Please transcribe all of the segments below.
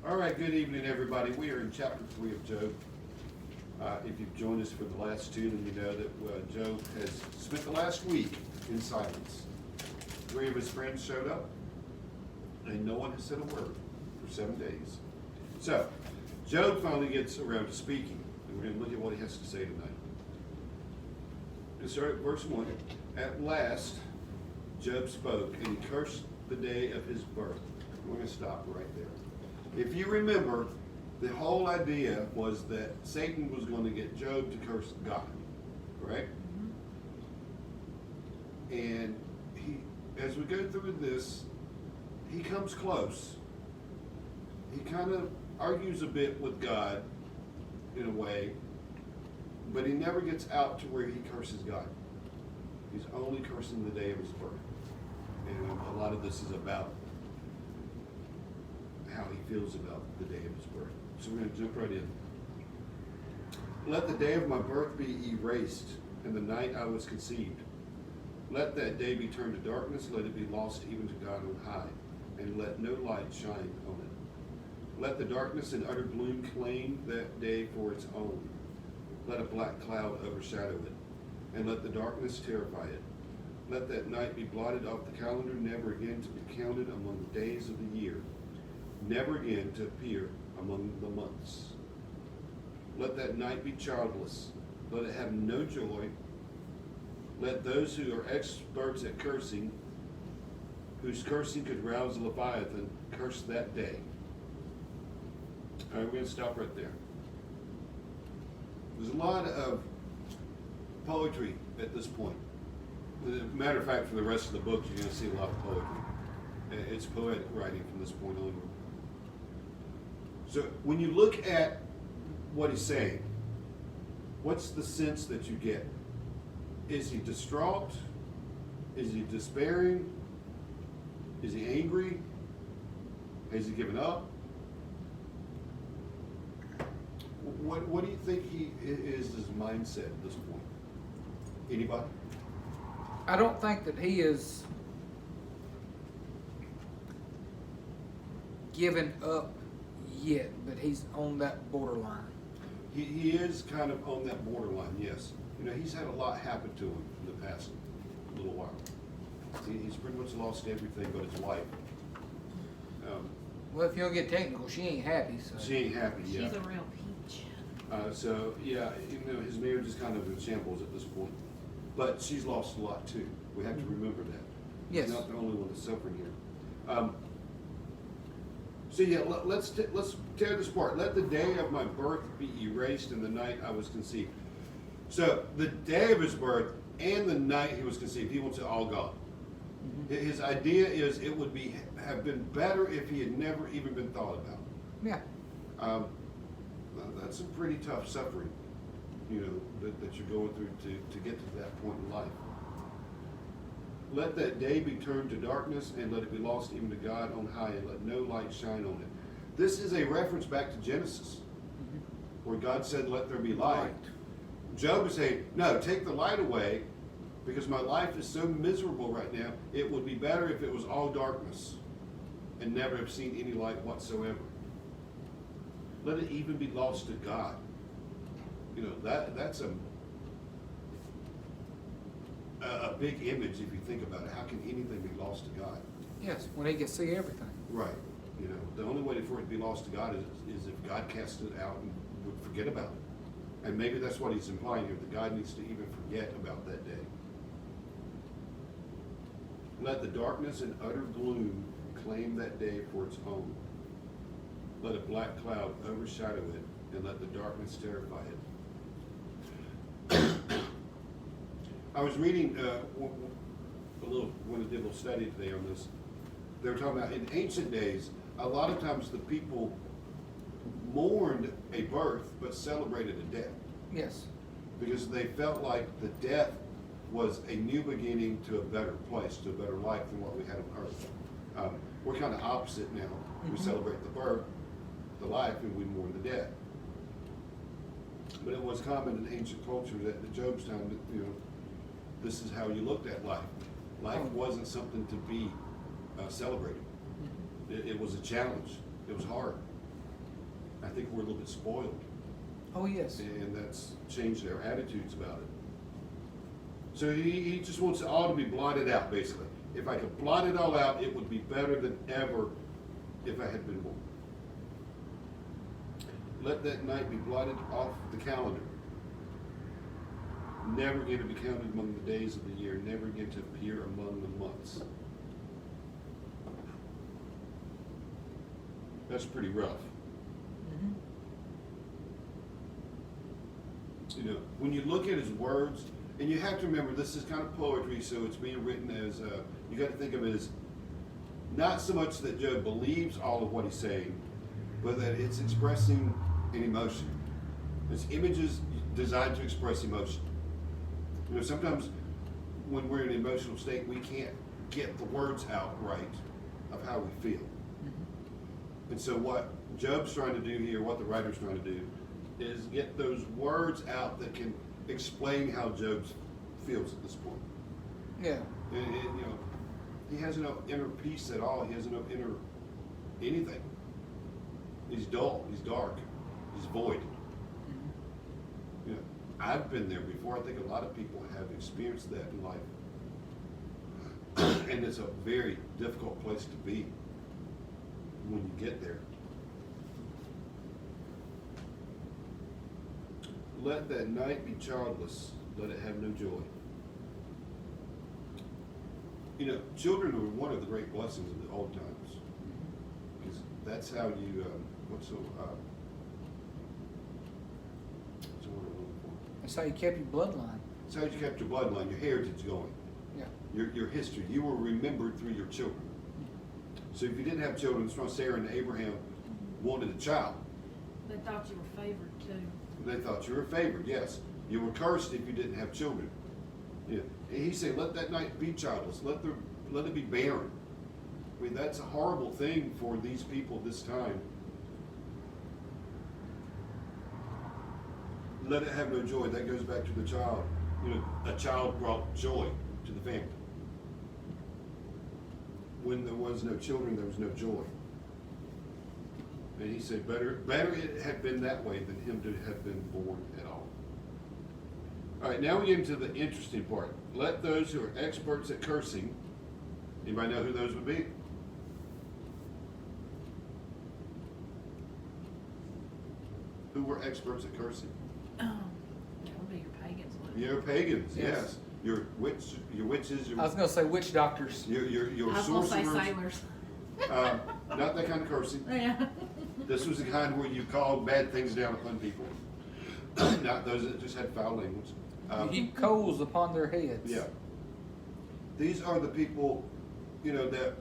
All right, good evening, everybody. We are in chapter 3 of Job. If you've joined us for the last two, then you know that Job has spent the last week in silence. 3 of his friends showed up, and no one has said a word for 7 days. So, Job finally gets around to speaking, and we're going to look at what he has to say tonight. Let's start at verse 1. At last, Job spoke, and he cursed the day of his birth. We're going to stop right there. If you remember, the whole idea was that Satan was going to get Job to curse God, correct? And he, as we go through this, he comes close. He kind of argues a bit with God in a way, but he never gets out to where he curses God. He's only cursing the day of his birth. And a lot of this is about how he feels about the day of his birth. So we're going to jump right in. Let the day of my birth be erased, and the night I was conceived. Let that day be turned to darkness, let it be lost even to God on high, and let no light shine on it. Let the darkness and utter gloom claim that day for its own. Let a black cloud overshadow it, and let the darkness terrify it. Let that night be blotted off the calendar, never again to be counted among the days of the year, never again to appear among the months. Let that night be childless. Let it have no joy. Let those who are experts at cursing, whose cursing could rouse a Leviathan, curse that day. All right, we're going to stop right there. There's a lot of poetry at this point. As a matter of fact, for the rest of the book, you're going to see a lot of poetry. It's poetic writing from this point onward. So when you look at what he's saying, what's the sense that you get? Is he distraught? Is he despairing? Is he angry? Has he given up? What do you think is his mindset at this point? Anybody? I don't think that he is given up yet, but he's on that borderline. He is kind of on that borderline, yes. You know, he's had a lot happen to him in the past little while. He's pretty much lost everything but his wife. Well, if you don't get technical, she ain't happy. So. She ain't happy, yeah. She's a real peach. So, yeah, you know, his marriage is kind of in shambles at this point. But she's lost a lot, too. We have to remember that. Yes. He's not the only one that's suffering here. So, yeah, let's tear this apart. Let the day of my birth be erased and the night I was conceived. So, the day of his birth and the night he was conceived, he wants it all gone. Mm-hmm. His idea is it would have been better if he had never even been thought about. Yeah. That's some pretty tough suffering, you know, that you're going through to get to that point in life. Let that day be turned to darkness, and let it be lost even to God on high, and let no light shine on it. This is a reference back to Genesis, where God said, let there be light. Job is saying, no, take the light away, because my life is so miserable right now, it would be better if it was all darkness, and never have seen any light whatsoever. Let it even be lost to God. You know, that's a big image if you think about it. How can anything be lost to God? Yes, when he can see everything. Right. You know, the only way for it to be lost to God is if God cast it out and would forget about it. And maybe that's what he's implying here, that God needs to even forget about that day. Let the darkness and utter gloom claim that day for its own. Let a black cloud overshadow it, and let the darkness terrify it. I was reading when I did a little study today on this. They were talking about in ancient days, a lot of times the people mourned a birth but celebrated a death. Yes. Because they felt like the death was a new beginning to a better place, to a better life than what we had on earth. We're kind of opposite now. We celebrate the birth, the life, and we mourn the death. But it was common in ancient culture that in Job's time, that, you know, this is how you looked at life. Life wasn't something to be celebrated. It was a challenge. It was hard. I think we're a little bit spoiled, Oh, yes. and that's changed our attitudes about it. So he just wants it all to be blotted out, basically. If I could blot it all out, it would be better than ever if I had been born. Let that night be blotted off the calendar. Never again to be counted among the days of the year, never again to appear among the months. That's pretty rough. Mhm. You know, when you look at his words, and you have to remember this is kind of poetry, so it's being written as, you got to think of it as not so much that Job believes all of what he's saying, but that it's expressing an emotion. It's images designed to express emotion. You know, sometimes when we're in an emotional state, we can't get the words out right of how we feel. And so what Job's trying to do here, what the writer's trying to do, is get those words out that can explain how Job feels at this point. Yeah. And, you know, he has no inner peace at all. He has no inner anything. He's dull. He's dark. He's void. Mhm. You know, I've been there before. I think a lot of people have experienced that in life. And it's a very difficult place to be when you get there. Let that night be childless, let it have no joy. You know, children were one of the great blessings of the old times. Because that's how you, what's the word I'm looking for? That's how you kept your bloodline. It's how you kept your bloodline, your heritage going, Yeah. your history. You were remembered through your children. So if you didn't have children, it's why Sarah and Abraham wanted a child. They thought you were favored too. They thought you were favored, yes. You were cursed if you didn't have children. Yeah. And he said, let that night be childless. Let it be barren. I mean, that's a horrible thing for these people this time. Let it have no joy. That goes back to the child. You know, a child brought joy to the family. When there was no children, there was no joy. And he said, better it had been that way than him to have been born at all. All right, now we get into the interesting part. Let those who are experts at cursing, anybody know who those would be? Who were experts at cursing? That would be your pagans. wouldn't it? Your pagans, Yes. yes. Your witches, I was gonna say witch doctors. your I was gonna say sorcerers. sailors. Not that kind of cursing. Yeah. This was the kind where you called bad things down upon people. Not those that just had foul language. You heap coals upon their heads. Yeah. These are the people, you know, that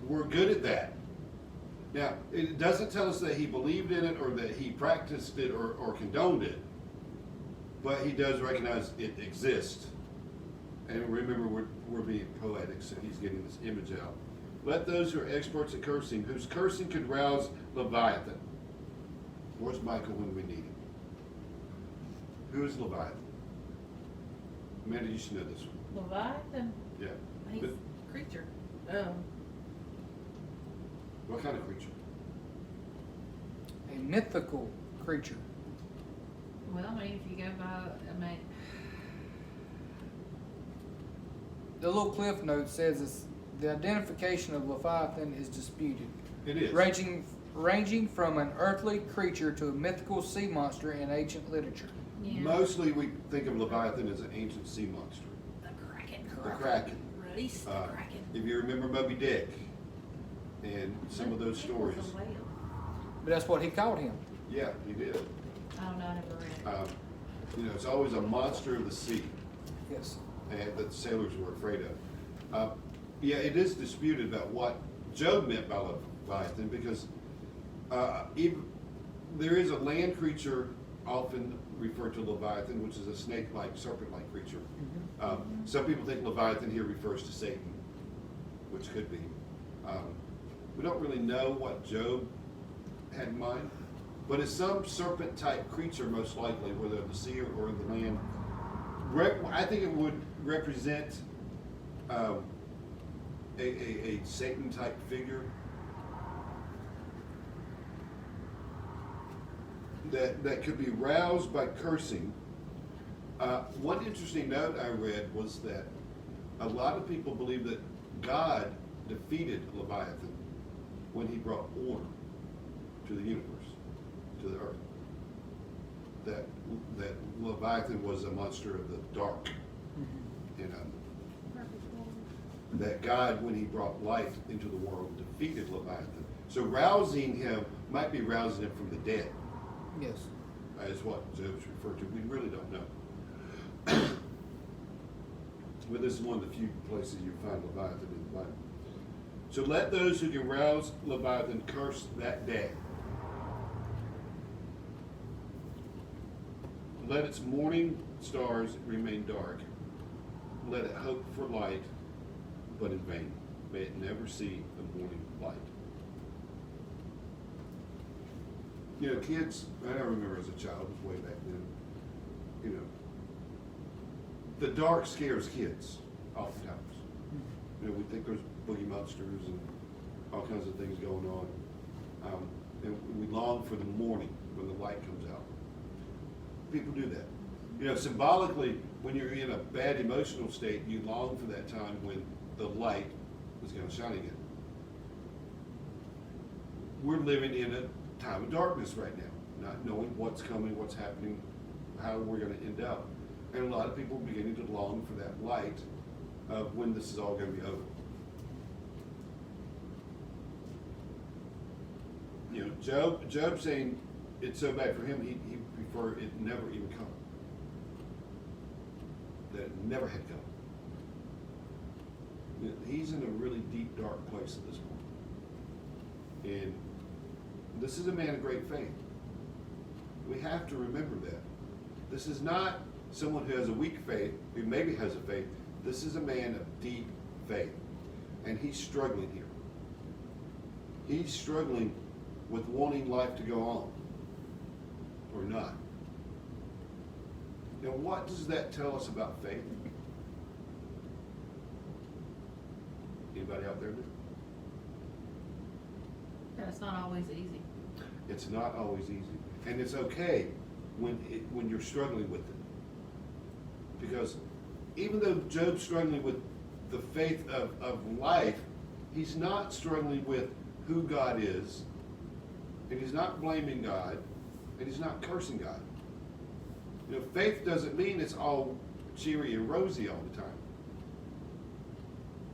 were good at that. Now, it doesn't tell us that he believed in it or that he practiced it or condoned it, but he does recognize it exists. And remember, we're being poetic, so he's getting this image out. Let those who are experts at cursing, whose cursing could rouse Leviathan. Where's Michael when we need him? Who is Leviathan? Amanda, you should know this one. Leviathan, Yeah. he's But a creature. what kind of creature? A mythical creature. Well, I mean, if you go by, The little cliff note says this, the identification of Leviathan is disputed, It is. ranging from an earthly creature to a mythical sea monster in ancient literature. yeah. Mostly we think of Leviathan as an ancient sea monster. The Kraken. The Kraken. Release the Kraken. If you remember Moby Dick and some of those It stories. was a whale. But that's what he called him. Yeah, he did. I don't know, I never read it. You know, it's always a monster of the sea Yes. and that the sailors were afraid of. Yeah, it is disputed about what Job meant by Leviathan because even, there is a land creature often referred to Leviathan, which is a snake-like, serpent-like creature. Some people think Leviathan here refers to Satan, which could be. We don't really know what Job had in mind, but it's some serpent-type creature most likely, whether in the sea or in the land. I think it would represent a Satan-type figure. that could be roused by cursing. One interesting note I read was that a lot of people believe that God defeated Leviathan when he brought order to the universe, to the earth. That Leviathan was a monster of the dark. And that God, when he brought light into the world, defeated Leviathan. So rousing him might be rousing him from the dead. Yes. Is what Job's referred to. We really don't know. But this is one of the few places you find Leviathan in the Bible. So let those who can rouse Leviathan curse that day. Let its morning stars remain dark. Let it hope for light, but in vain. May it never see the morning light. You know, kids, I remember as a child, it was way back then, you know, the dark scares kids oftentimes. You know, we think there's boogie monsters and all kinds of things going on. And we long for the morning when the light comes out. People do that. You know, symbolically, when you're in a bad emotional state, you long for that time when the light is going to shine again. We're living in a time of darkness right now, not knowing what's coming, what's happening, how we're going to end up. And a lot of people are beginning to long for that light of when this is all going to be over. You know, Job saying it's so bad for him, he preferred it never even come. That it never had come. You know, he's in a really deep, dark place at this point. And this is a man of great faith. We have to remember that. This is not someone who has a weak faith, who maybe has a faith. This is a man of deep faith. And he's struggling here. He's struggling with wanting life to go on or not. Now, what does that tell us about faith? Anybody out there? Yeah, it's not always easy. It's not always easy. And it's okay when you're struggling with it. Because even though Job's struggling with the faith of life, he's not struggling with who God is, and he's not blaming God, and he's not cursing God. You know, faith doesn't mean it's all cheery and rosy all the time.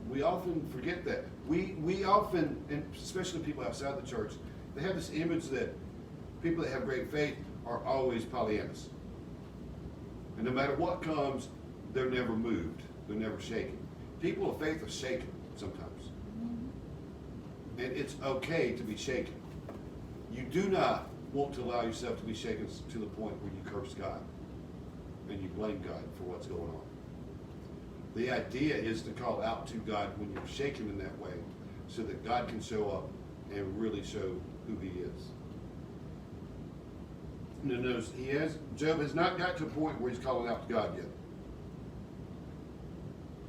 We often forget that. We often, and especially people outside the church, they have this image that people that have great faith are always Pollyannas. And no matter what comes, they're never moved. They're never shaken. People of faith are shaken sometimes. And it's okay to be shaken. You do not want to allow yourself to be shaken to the point where you curse God and you blame God for what's going on. The idea is to call out to God when you're shaken in that way so that God can show up and really show who he is. Notice Job has not got to a point where he's calling out to God yet.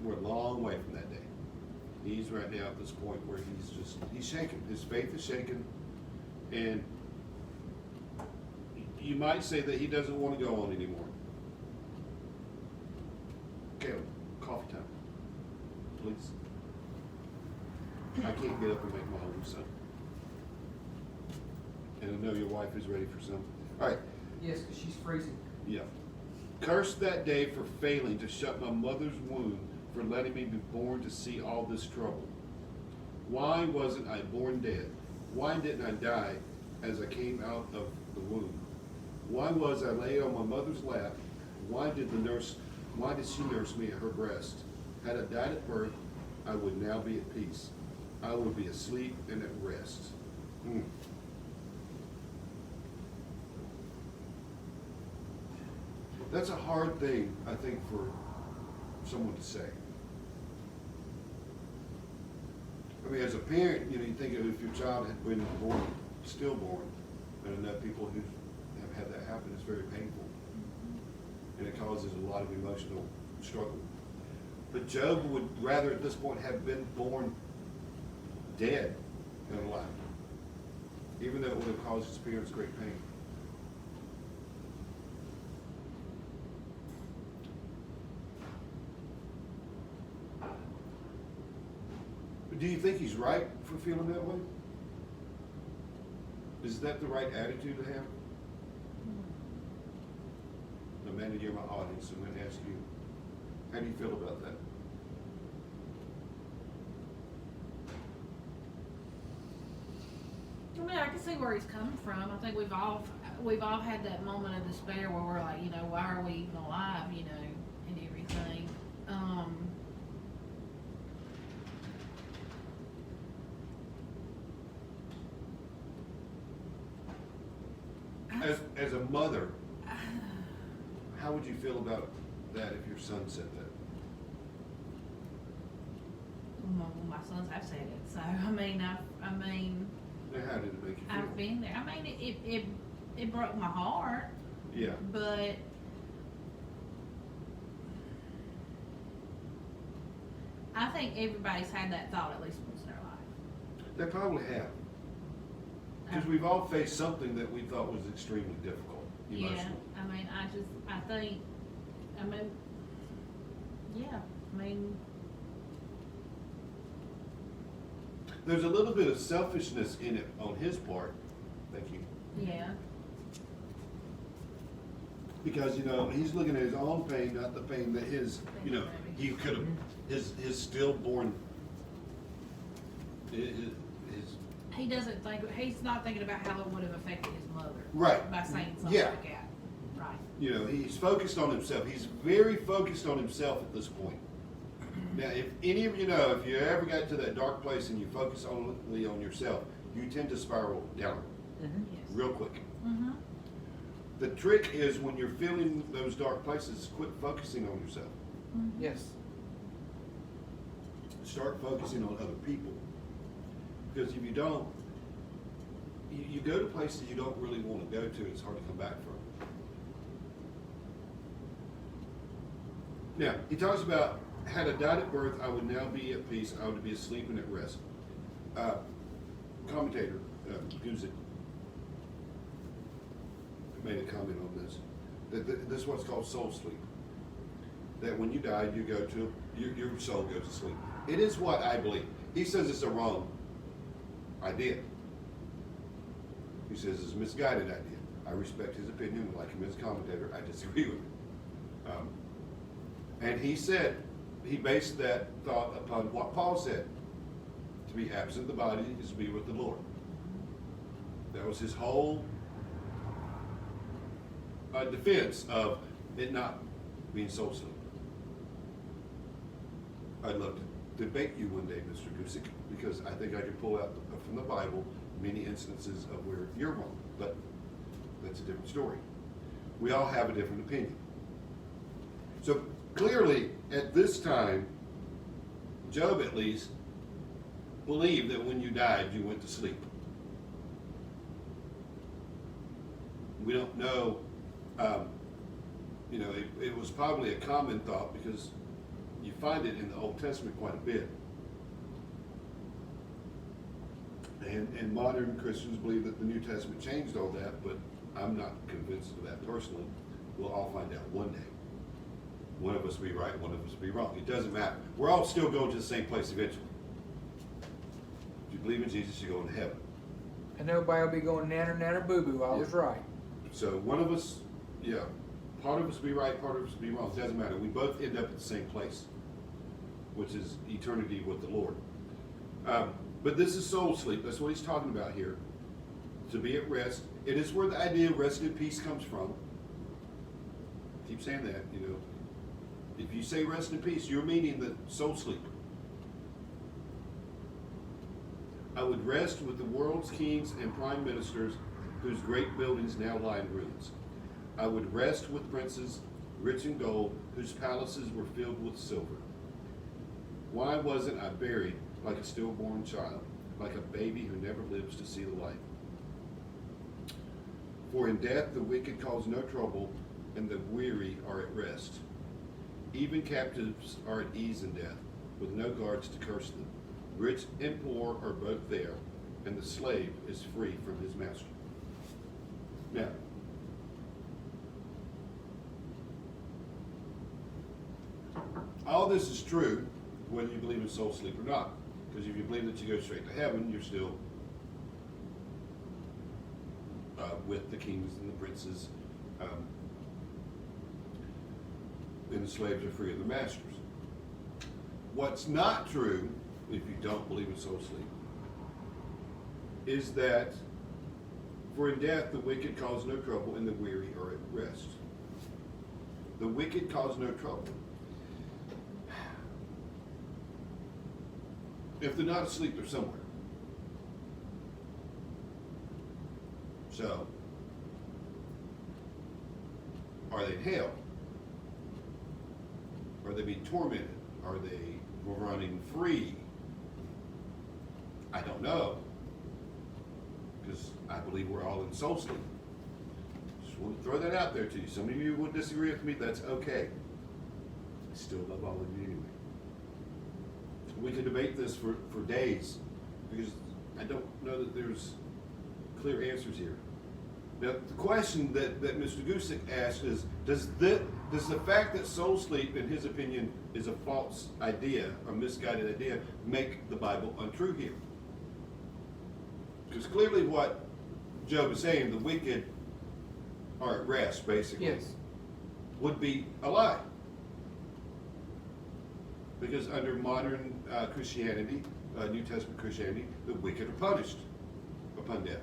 We're a long way from that day. He's right now at this point where he's shaken. His faith is shaken. And you might say that he doesn't want to go on anymore. Caleb, coffee time. Please. I can't get up and make my own, son. And I know your wife is ready for some. All right. Yes, because she's freezing. Yeah. Cursed that day for failing to shut my mother's womb, for letting me be born to see all this trouble. Why wasn't I born dead? Why didn't I die as I came out of the womb? Why was I laid on my mother's lap? Why did she nurse me at her breast? Had I died at birth, I would now be at peace. I would be asleep and at rest. That's a hard thing, I think, for someone to say. I mean, as a parent, you think of if your child had been born, stillborn, and I know people who have had that happen, it's very painful. And it causes a lot of emotional struggle. But Job would rather at this point have been born dead than alive, even though it would have caused his parents great pain. do you think he's right for feeling that way? Is that the right attitude to have? Amanda, you're my audience, I'm gonna ask you, how do you feel about that? I mean, I can see where he's coming from. I think we've all had that moment of despair where we're like, why are we even alive, and everything. As a mother, how would you feel about that if your son said that? Well, my sons have said it, so I mean, Now, how did it make you feel? I've been there. I mean, it broke my heart, Yeah, but I think everybody's had that thought at least once in their life. they probably have. Because we've all faced something that we thought was extremely difficult emotionally. Yeah, I mean, I mean, There's a little bit of selfishness in it on his part. Thank you. yeah, Because, he's looking at his own pain, not the pain that he could have, his stillborn, his, he doesn't think, he's not thinking about how it would have affected his mother. Right. By saying something Yeah. like that, right. he's focused on himself. He's very focused on himself at this point. Now, if any of you know, if you ever got to that dark place and you focus only on yourself, you tend to spiral down Yes. real quick. Mm-hmm. The trick is when you're feeling those dark places, quit focusing on yourself. Yes. Start focusing on other people. Because if you don't, you go to places you don't really want to go to, it's hard to come back from. Now, he talks about, had I died at birth, I would now be at peace, I would be asleep and at rest. Commentator, Guzik, made a comment on this, that this is what's called soul sleep. That when you die, you go to, your soul goes to sleep. It is what I believe. He says it's a wrong idea. He says it's a misguided idea. I respect his opinion, like him as a commentator, I disagree with him. And he said, he based that thought upon what Paul said. To be absent the body is to be with the Lord. That was his whole defense of it not being soul sleep. I'd love to debate you one day, Mr. Guzik, because I think I could pull out from the Bible many instances of where you're wrong, but that's a different story. We all have a different opinion. So clearly, at this time, Job at least believed that when you died, you went to sleep. We don't know, it was probably a common thought because you find it in the Old Testament quite a bit. And modern Christians believe that the New Testament changed all that, but I'm not convinced of that personally. We'll all find out one day. One of us will be right, one of us will be wrong. It doesn't matter. We're all still going to the same place eventually. If you believe in Jesus, you're going to heaven. And nobody will be going nanner, nanner, boo-boo, I was right. So one of us, part of us will be right, part of us will be wrong. It doesn't matter. We both end up at the same place, which is eternity with the Lord. But this is soul sleep. That's what he's talking about here. To be at rest. It is where the idea of rest and peace comes from. Keep saying that, If you say rest and peace, you're meaning the soul sleep. I would rest with the world's kings and prime ministers whose great buildings now lie in ruins. I would rest with princes rich in gold whose palaces were filled with silver. Why wasn't I buried like a stillborn child, like a baby who never lives to see the light? For in death the wicked cause no trouble, and the weary are at rest. Even captives are at ease in death, with no guards to curse them. Rich and poor are both there, and the slave is free from his master. Now, all this is true, whether you believe in soul sleep or not. Because if you believe that you go straight to heaven, you're still with the kings and the princes, and the slaves are free of the masters. What's not true, if you don't believe in soul sleep, is that for in death the wicked cause no trouble and the weary are at rest. The wicked cause no trouble. If they're not asleep, they're somewhere. So, are they in hell? Are they being tormented? Are they running free? I don't know. Because I believe we're all in soul sleep. Just want to throw that out there to you. Some of you will disagree with me, that's okay. I still love all of you anyway. We could debate this for days, because I don't know that there's clear answers here. Now, the question that Mr. Gusick asked is, does the fact that soul sleep, in his opinion, is a false idea, or misguided idea, make the Bible untrue here? Because clearly what Job is saying, the wicked are at rest, basically, Yes. would be a lie. Because under modern Christianity, New Testament Christianity, the wicked are punished upon death.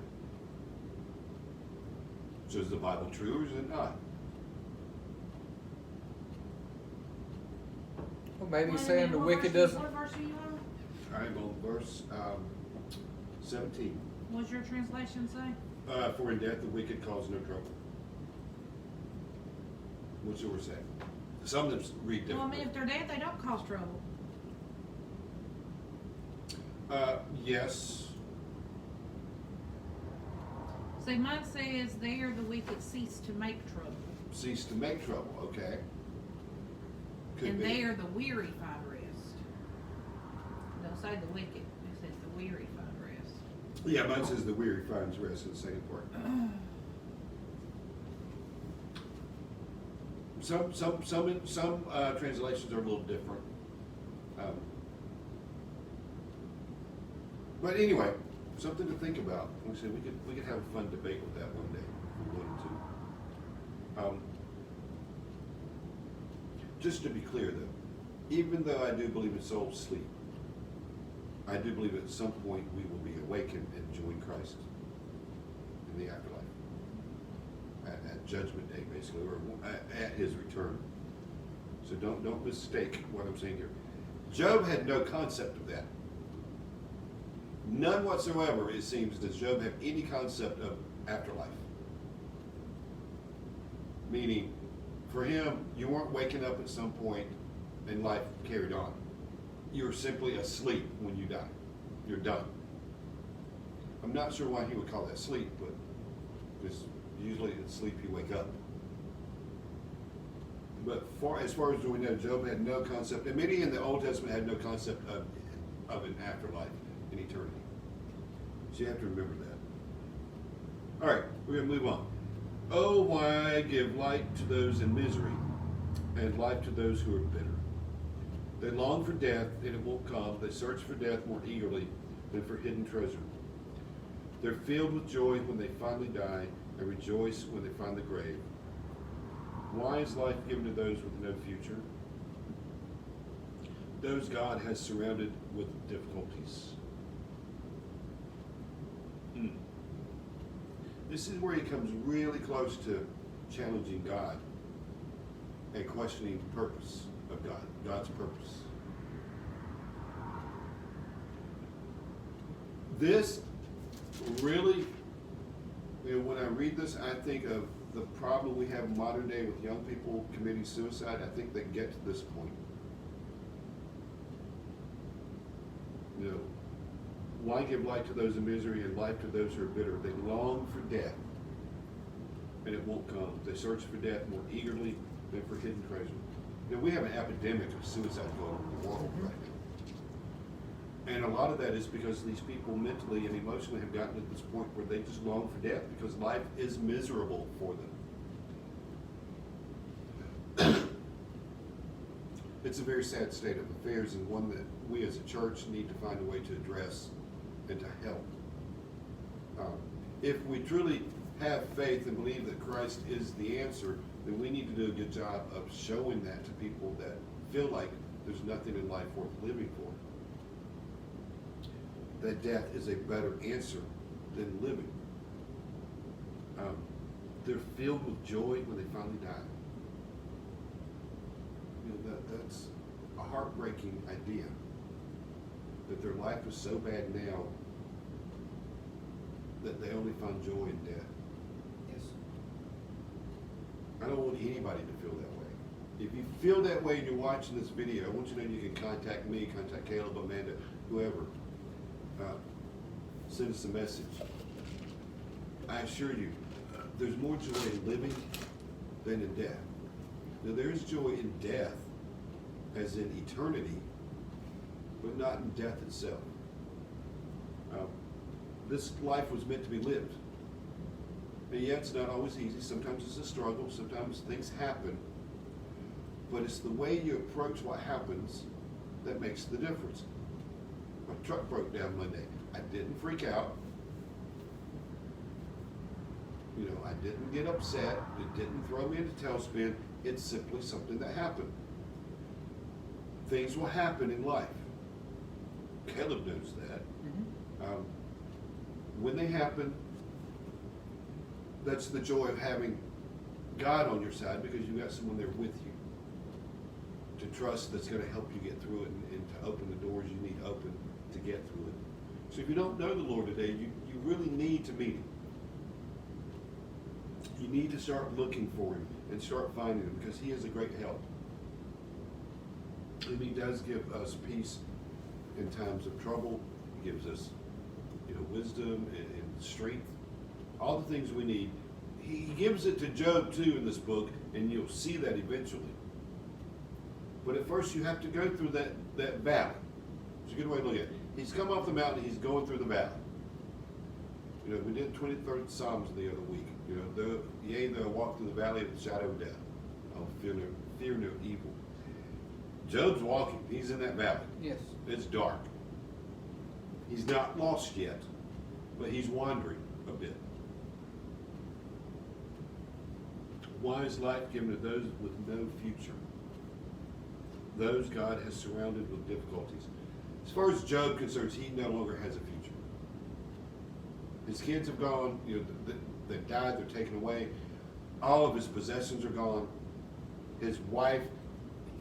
So is the Bible true or is it not? Well, maybe Wait he's a saying minute, the what wicked verse- doesn't. What verse are you on? I'm on verse 17. What's your translation say? For in death the wicked cause no trouble. What's yours say? Some of them read Well, I differently. mean, if they're dead, they don't cause trouble. Yes. See, mine says, there the wicked cease to make trouble. Cease to make trouble, okay. Could And be. there the weary find rest. Don't say the wicked, it says the weary find rest. Yeah, mine says the weary finds rest in the second part. Some translations are a little different. But anyway, something to think about. Like I said, we could have a fun debate with that one day if we wanted to. Just to be clear though, even though I do believe in soul sleep, I do believe at some point we will be awakened and join Christ in the afterlife. At Judgment Day, basically, or at his return. So don't mistake what I'm saying here. Job had no concept of that. None whatsoever, it seems, does Job have any concept of afterlife. Meaning, for him, you weren't waking up at some point and life carried on. You were simply asleep when you die. You're done. I'm not sure why he would call that sleep, but because usually in sleep you wake up. But as far as we know, Job had no concept, and many in the Old Testament had no concept of an afterlife in eternity. So you have to remember that. All right, we're going to move on. Oh, why give light to those in misery, and life to those who are bitter? They long for death, and it won't come. They search for death more eagerly than for hidden treasure. They're filled with joy when they finally die, and rejoice when they find the grave. Why is life given to those with no future? Those God has surrounded with difficulties. This is where he comes really close to challenging God and questioning the purpose of God, God's purpose. This really, when I read this, I think of the problem we have in modern day with young people committing suicide. I think they get to this point. Why give light to those in misery and life to those who are bitter? They long for death, and it won't come. They search for death more eagerly than for hidden treasure. We have an epidemic of suicide going on in the world right now. And a lot of that is because these people mentally and emotionally have gotten to this point where they just long for death because life is miserable for them. It's a very sad state of affairs, and one that we as a church need to find a way to address and to help. If we truly have faith and believe that Christ is the answer, then we need to do a good job of showing that to people that feel like there's nothing in life worth living for. That death is a better answer than living. They're filled with joy when they finally die. You know, that's a heartbreaking idea. That their life is so bad now that they only find joy in death. Yes. I don't want anybody to feel that way. If you feel that way and you're watching this video, I want you to know you can contact me, contact Caleb, Amanda, whoever. Send us a message. I assure you, there's more joy in living than in death. Now, there is joy in death, as in eternity, but not in death itself. This life was meant to be lived. And yeah, it's not always easy. Sometimes it's a struggle. Sometimes things happen. But it's the way you approach what happens that makes the difference. My truck broke down Monday. I didn't freak out. You know, I didn't get upset. It didn't throw me into tailspin. It's simply something that happened. Things will happen in life. Caleb knows that. Mm-hmm. When they happen, that's the joy of having God on your side, because you've got someone there with you to trust, that's going to help you get through it and to open the doors you need open to get through it. So if you don't know the Lord today, you really need to meet Him. You need to start looking for Him and start finding Him, because He is a great help. And He does give us peace in times of trouble. He gives us, wisdom and strength, all the things we need. He gives it to Job too in this book, and you'll see that eventually. But at first you have to go through that valley. It's a good way to look at it. He's come off the mountain, he's going through the valley. We did 23rd Psalms the other week. Though I walk through the valley of the shadow of death, I'll fear no evil. Job's walking, he's in that valley. Yes. It's dark. He's not lost yet, but he's wandering a bit. Why is life given to those with no future? Those God has surrounded with difficulties. As far as Job concerns, he no longer has a future. His kids have gone, they've died, they're taken away. All of his possessions are gone. His wife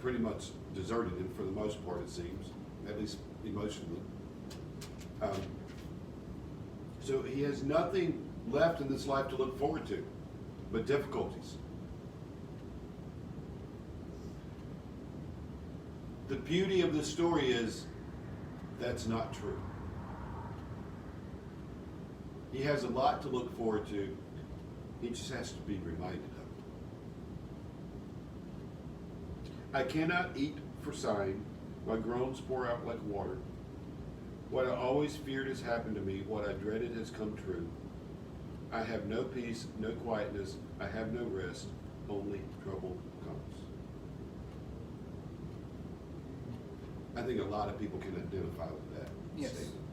pretty much deserted him for the most part, it seems, at least emotionally. So he has nothing left in this life to look forward to but difficulties. The beauty of this story is that's not true. He has a lot to look forward to. He just has to be reminded of it. I cannot eat for sighing. My groans pour out like water. What I always feared has happened to me. What I dreaded has come true. I have no peace, no quietness. I have no rest. Only trouble comes. I think a lot of people can identify with that Yes. statement.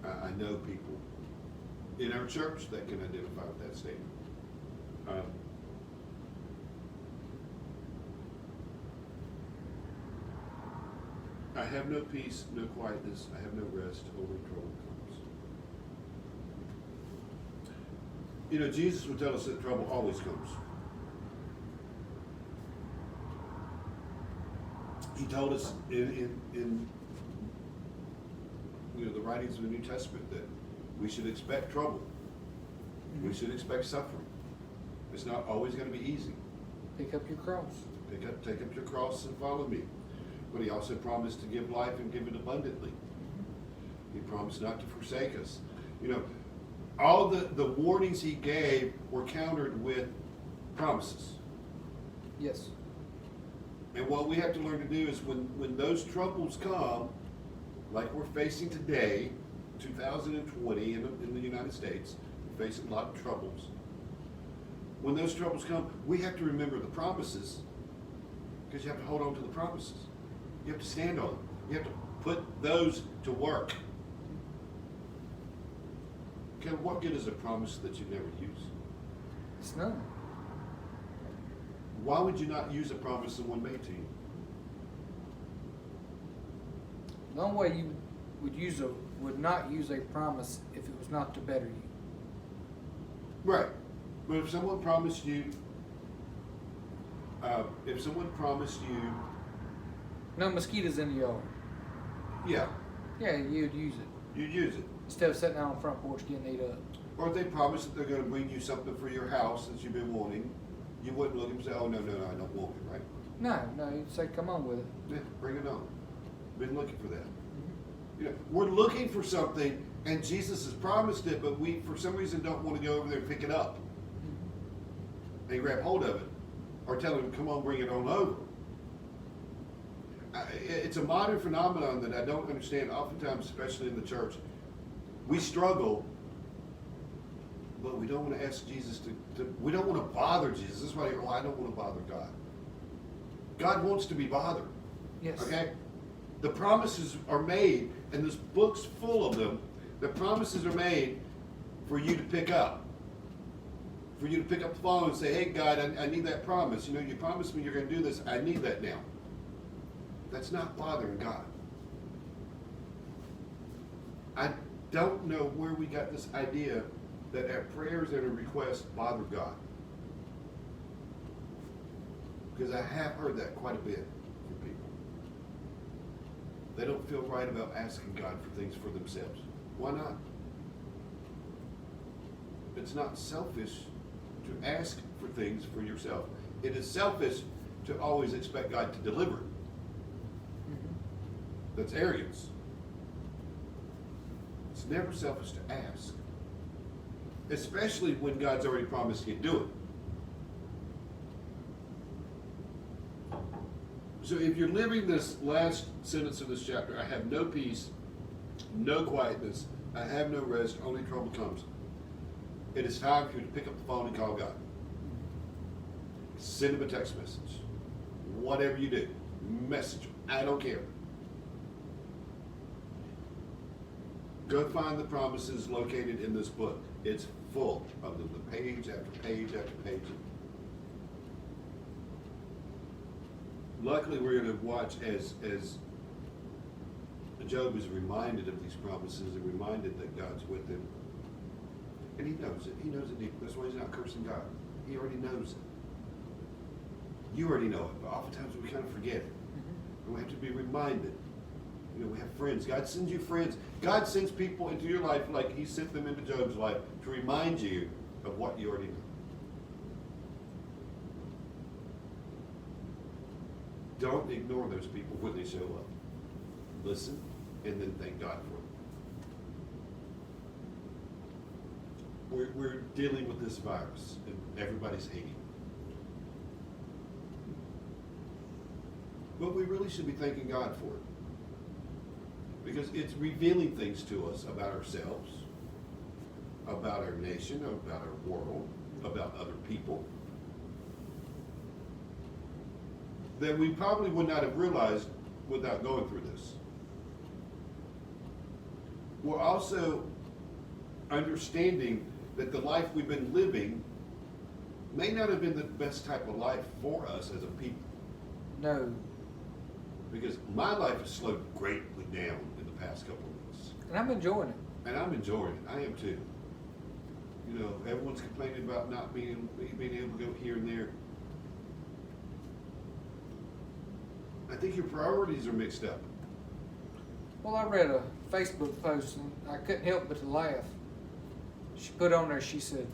I know people in our church that can identify with that statement. I have no peace, no quietness, I have no rest, only trouble comes. Jesus would tell us that trouble always comes. He told us in the writings of the New Testament that we should expect trouble. We should expect suffering. It's not always going to be easy. Pick up your cross. Take up your cross and follow me. But he also promised to give life and give it abundantly. He promised not to forsake us. All the warnings he gave were countered with promises. Yes. And what we have to learn to do is when those troubles come, like we're facing today, 2020 in the United States, we're facing a lot of troubles. When those troubles come, we have to remember the promises Because you have to hold on to the promises. You have to stand on them. You have to put those to work. Okay, what good is a promise that you never use? It's none. Why would you not use a promise someone made to you? The only way you would not use a promise if it was not to better you. Right. But if someone promised you, No mosquitoes in the yard. yeah, Yeah, you'd use it. you'd use it. Instead of sitting out on the front porch getting ate up. Or if they promise that they're gonna bring you something for your house that you've been wanting, you wouldn't look and say, oh, no, I don't want it, right? No, you'd say, come on with it. Yeah, bring it on. Been looking for that. You know, we're looking for something, and Jesus has promised it, but we, for some reason, don't want to go over there and pick it up and grab hold of it, or tell him, come on, bring it on over. It's a modern phenomenon that I don't understand. Oftentimes, especially in the church, we struggle, but we don't want to ask Jesus we don't want to bother Jesus. This is why you go, I don't want to bother God. God wants to be bothered. Yes. Okay? The promises are made, and this book's full of them. The promises are made for you to pick up. For you to pick up the phone and say, hey, God, I need that promise. You know, you promised me you're going to do this. I need that now. That's not bothering God. I don't know where we got this idea that our prayers and our requests bother God. Because I have heard that quite a bit from people. They don't feel right about asking God for things for themselves. Why not? It's not selfish to ask for things for yourself. It is selfish to always expect God to deliver. That's arrogance. It's never selfish to ask. Especially when God's already promised he'd do it. So if you're living this last sentence of this chapter, I have no peace, no quietness, I have no rest, only trouble comes. It is time for you to pick up the phone and call God. Send him a text message. Whatever you do, message him. I don't care. Go find the promises located in this book. It's full of them, the page after page after page. Luckily, we're going to watch as Job is reminded of these promises and reminded that God's with him. And he knows it. He knows it deeply. That's why he's not cursing God. He already knows it. You already know it, but oftentimes we kind of forget it. And we have to be reminded. You know, we have friends. God sends you friends. God sends people into your life like he sent them into Job's life to remind you of what you already know. Don't ignore those people when they show up. Listen, and then thank God for it. We're dealing with this virus, and everybody's hating it. But we really should be thanking God for it. Because it's revealing things to us about ourselves, about our nation, about our world, about other people, that we probably would not have realized without going through this. We're also understanding that the life we've been living may not have been the best type of life for us as a people. No. Because my life has slowed greatly down in the past couple of months. And I'm enjoying it. And I'm enjoying it. I am too. You know, everyone's complaining about not being able to go here and there. I think your priorities are mixed up. Well, I read a Facebook post and I couldn't help but to laugh. She put on there, she said,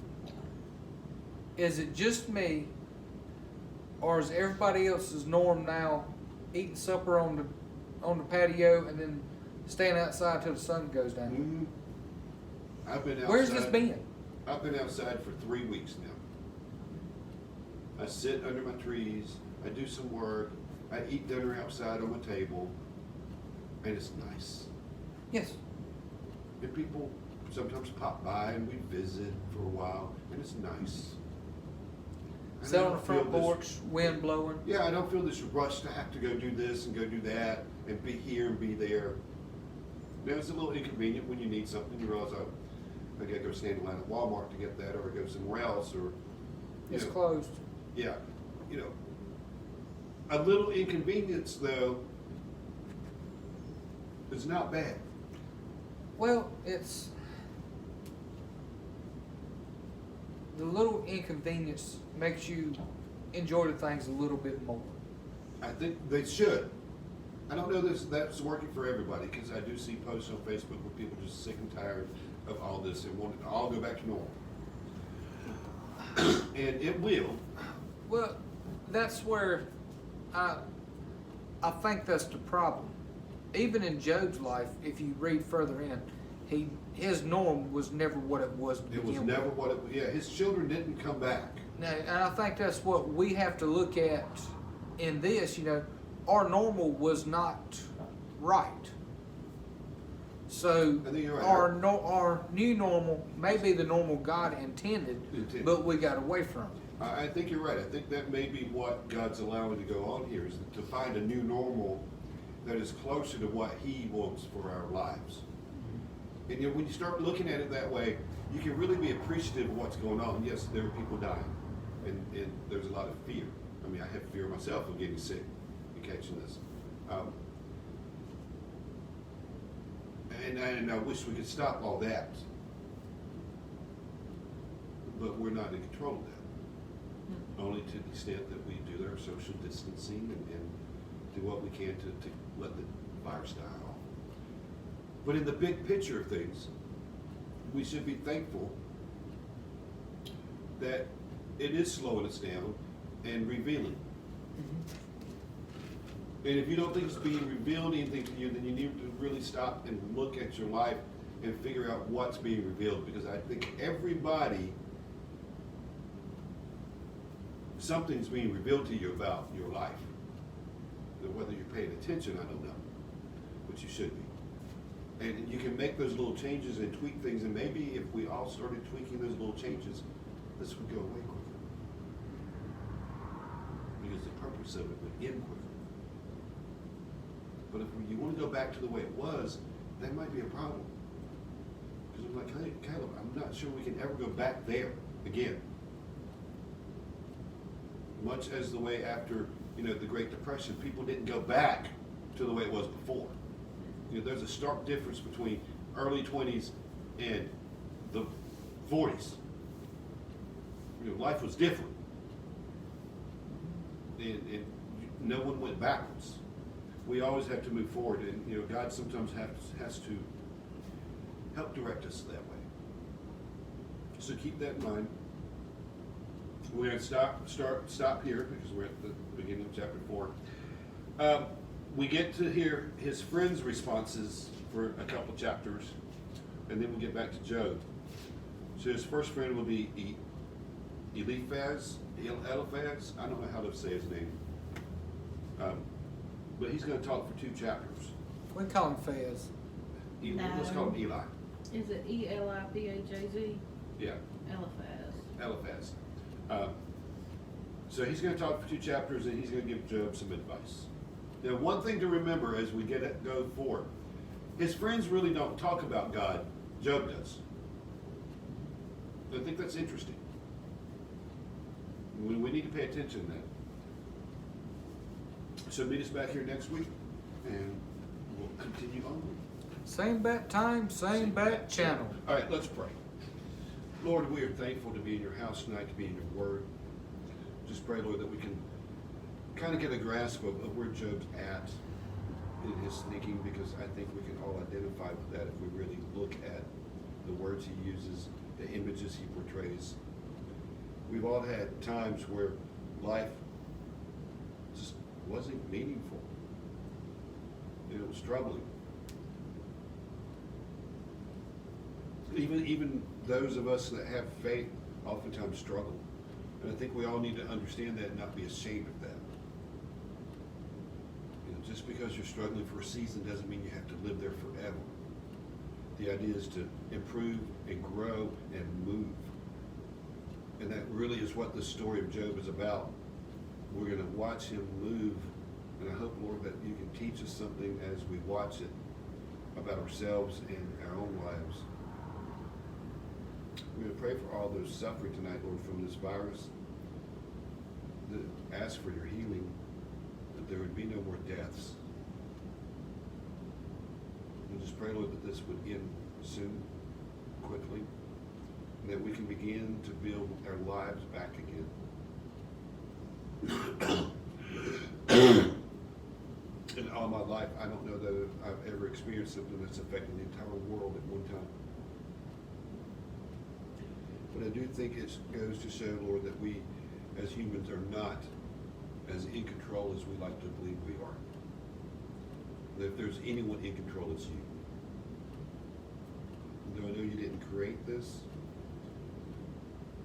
is it just me or is everybody else's norm now eating supper on the patio and then staying outside till the sun goes down? Mm-hmm. I've been outside. Where's this been? I've been outside for 3 weeks now. I sit under my trees, I do some work, I eat dinner outside on my table, and it's nice. Yes. And people sometimes pop by and we visit for a while, and it's nice. And Sit I on the don't front feel this- porch, wind blowing. Yeah, I don't feel this rush to have to go do this and go do that and be here and be there. Now, it's a little inconvenient when you need something. You realize, oh, I gotta go stand in line at Walmart to get that, or go somewhere else, or, you It's know. closed. Yeah, you know, a little inconvenience though is not bad. Well, it's the little inconvenience makes you enjoy the things a little bit more. I think they should. I don't know that's working for everybody, because I do see posts on Facebook where people are just sick and tired of all this and want it to all go back to normal. And it will. Well, that's where I think that's the problem. Even in Job's life, if you read further in, his norm was never what it was to It was begin never with. what it, yeah, his children didn't come back. Now, and I think that's what we have to look at in this. You know, our normal was not right. So I think you're right. our new normal may be the normal God intended, but we got away from it. I think you're right. I think that may be what God's allowing to go on here, is to find a new normal that is closer to what He wants for our lives. And you know, when you start looking at it that way, you can really be appreciative of what's going on. Yes, there are people dying, and there's a lot of fear. I mean, I have fear myself of getting sick and catching this. And I wish we could stop all that. But we're not in control of that. Only to the extent that we do our social distancing and do what we can to let the virus die off. But in the big picture of things, we should be thankful that it is slowing us down and revealing. And if you don't think it's being revealed anything to you, then you need to really stop and look at your life and figure out what's being revealed. Because I think everybody, something's being revealed to you about your life. And whether you're paying attention, I don't know, but you should be. And you can make those little changes and tweak things, and maybe if we all started tweaking those little changes, this would go away quicker. Because the purpose of it would end quicker. But if you want to go back to the way it was, that might be a problem. Because I'm like, hey, Caleb, I'm not sure we can ever go back there again. Much as the way after, you know, the Great Depression, people didn't go back to the way it was before. You know, there's a stark difference between early 20s and the 40s. You know, life was different. And no one went backwards. We always have to move forward, and you know, God sometimes has to help direct us that way. So keep that in mind. We're going to stop here because we're at the beginning of chapter 4. We get to hear his friends' responses for a couple chapters, and then we'll get back to Job. So his first friend will be Eliphaz. I don't know how to say his name. But he's going to talk for 2 chapters. We can call him Fez. Let's call him Eli. Is it Eliphaz? Yeah, Eliphaz. Eliphaz. So he's going to talk for 2 chapters, and he's going to give Job some advice. Now, one thing to remember as we go forward, his friends really don't talk about God. Job does. I think that's interesting. We need to pay attention to that. So meet us back here next week, and we'll continue on. Same bat time, same bat channel. All right, let's pray. Lord, we are thankful to be in your house tonight, to be in your word. Just pray, Lord, that we can kind of get a grasp of where Job's at in his thinking, because I think we can all identify with that if we really look at the words he uses, the images he portrays. We've all had times where life just wasn't meaningful. And it was troubling. Even those of us that have faith oftentimes struggle. And I think we all need to understand that and not be ashamed of that. You know, just because you're struggling for a season doesn't mean you have to live there forever. The idea is to improve and grow and move. And that really is much what this story of Job is about. We're going to watch him move, and I hope, Lord, that you can teach us something as we watch it about ourselves and our own lives. We're going to pray for all those suffering tonight, Lord, from this virus. Ask for your healing, that there would be no more deaths. We just pray, Lord, that this would end soon, quickly, and that we can begin to build our lives back again. In all my life, I don't know that I've ever experienced something that's affecting the entire world at one time. But I do think it goes to show, Lord, that we as humans are not as in control as we like to believe we are. That if there's anyone in control, it's you. Though I know you didn't create this,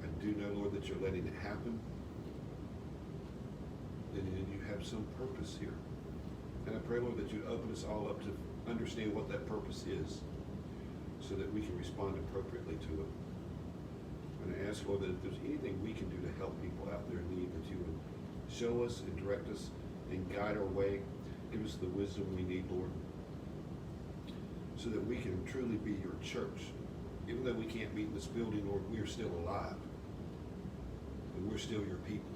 I do know, Lord, that you're letting it happen. And you have some purpose here. And I pray, Lord, that you open us all up to understand what that purpose is so that we can respond appropriately to it. And I ask, Lord, that if there's anything we can do to help people out there in need, that you would show us and direct us and guide our way. Give us the wisdom we need, Lord, so that we can truly be your church. Even though we can't meet in this building, Lord, we are still alive. And we're still your people.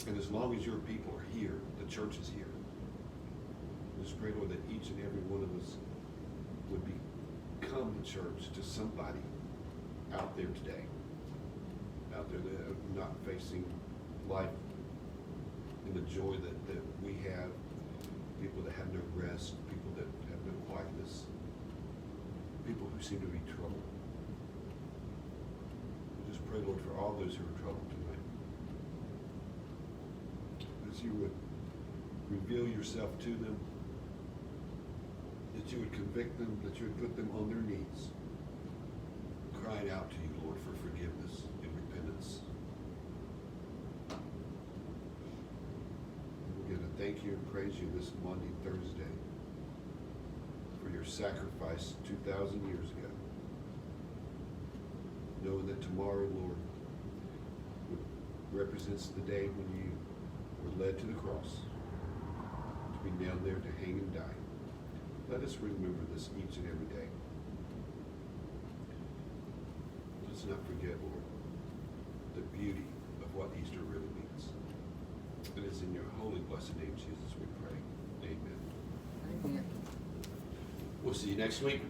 And as long as your people are here, the church is here. I just pray, Lord, that each and every one of us would become the church to somebody out there today, out there that are not facing life in the joy that we have, people that have no rest, people that have no quietness, people who seem to be troubled. We just pray, Lord, for all those who are troubled tonight, that you would reveal yourself to them, that you would convict them, that you would put them on their knees, crying out to you, Lord, for forgiveness and repentance. We're going to thank you and praise you this Monday, Thursday, for your sacrifice 2,000 years ago. Knowing that tomorrow, Lord, represents the day when you were led to the cross, to be nailed there to hang and die. Let us remember this each and every day. Let's not forget, Lord, the beauty of what Easter really means. It is in your holy, blessed name, Jesus, we pray. Amen. Amen. We'll see you next week.